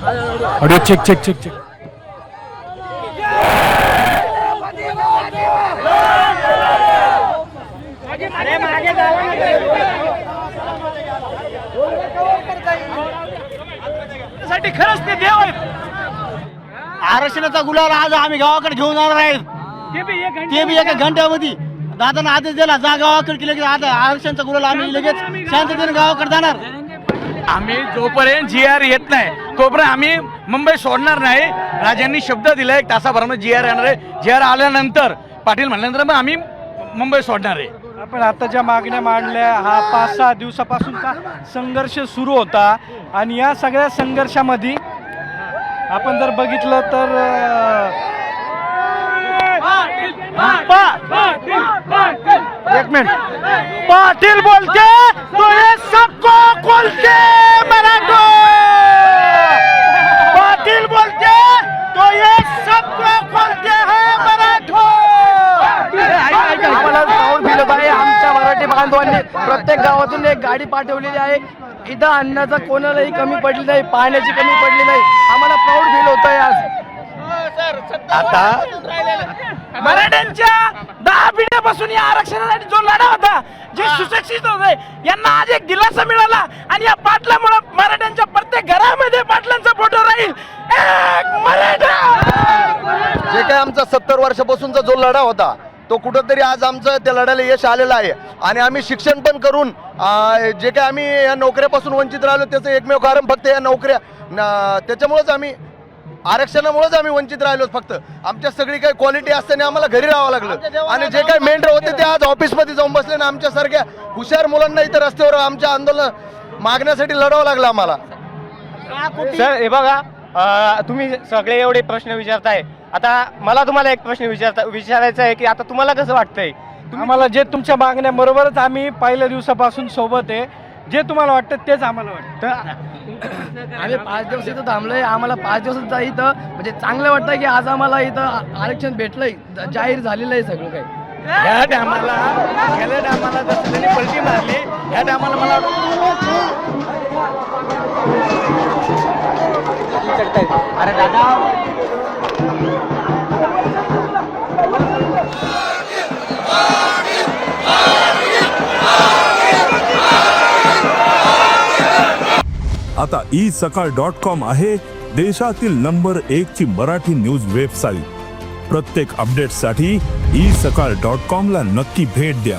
Audio check check check check. साठी खरंच ते देव आहेत. आरक्षणाचा गुलाल आज आम्ही गावाकडे घेऊन जाणार आहे. ते बी एका घंट्यामध्ये दादांना आदेश दिला जा गावाकडे केलं की आता आरक्षणाचा गुलाल आम्ही लगेच शांततेने गावाकडे जाणार. आम्ही जोपर्यंत GR येत नाही तोपर्यंत आम्ही मुंबई सोडणार नाही. राजांनी शब्द दिलाय एक तासाभरामध्ये GR येणार आहे. GR आल्यानंतर पाटील म्हणल्यानंतर मग आम्ही मुंबई सोडणार आहे. आपण आता ज्या मागण्या मांडल्या हा 5-6 दिवसापासूनचा संघर्ष सुरू होता आणि या सगळ्या संघर्षामध्ये आपण जर बघितलं तर एक मिनिट पाटील बोलते तो ये सबको खोलते मराठो. पाटील बोलते तो ये सबको खोलते है मराठो. आम्हाला प्राऊड फील होत आहे. आमच्या मराठी बांधवांनी प्रत्येक गावातून एक गाडी पाठवलेली आहे. इथं अन्नाचा कोणालाही कमी पडली नाही, पाण्याची कमी पडली नाही. आम्हाला प्राऊड फील होत आहे आज. आता मराठ्यांच्या 10 पिढ्यापासून या आरक्षणासाठी जो लढा होता जे सुशिक्षित होते यांना आज एक दिलासा मिळाला आणि या पाटलामुळे मराठ्यांच्या प्रत्येक घरामध्ये पाटलांचा फोटो राहील. एक मराठा. जे काय आमचा 70 वर्षापासूनचा जो लढा होता तो कुठंतरी आज आमचं त्या लढ्याला यश आलेलं आहे. आणि आम्ही शिक्षण पण करून जे काय आम्ही या नोकऱ्यापासून वंचित राहिलो त्याचं एकमेव कारण फक्त या नोकऱ्या त्याच्यामुळेच आम्ही आरक्षणामुळेच आम्ही वंचित राहिलो. फक्त आमच्या सगळी काही क्वालिटी असताना आम्हाला घरी राहावं लागलं आणि जे काही मेंढर होते ते आज ऑफिसमध्ये जाऊन बसले ना आमच्यासारख्या हुशार मुलांना इथं रस्त्यावर आमच्या आंदोलन मागण्यासाठी लढावं लागलं आम्हाला. सर हे बघा तुम्ही सगळे एवढे प्रश्न विचारताय. आता मला तुम्हाला एक प्रश्न विचारायचा आहे की आता तुम्हाला कसं वाटतंय. आम्हाला जे तुमच्या मागण्या बरोबरच आम्ही पहिल्या दिवसापासून सोबत आहे. जे तुम्हाला वाटतं तेच आम्हाला वाटतं. आम्ही 5 दिवस इथं थांबलोय. आम्हाला 5 दिवसाचा इथं म्हणजे चांगलं वाटतं की आज आम्हाला इथं आरक्षण भेटलंय, जाहीर झालेलं आहे सगळं काही. या टायमाला गेल्या टायमाला जसं त्यांनी पलटी मारली या टायमाला मला अरे दादा आता isakal.com आहे देशातील नंबर 1 ची मराठी न्यूज वेबसाईट. प्रत्येक अपडेटसाठी isakal.com ला नक्की भेट द्या.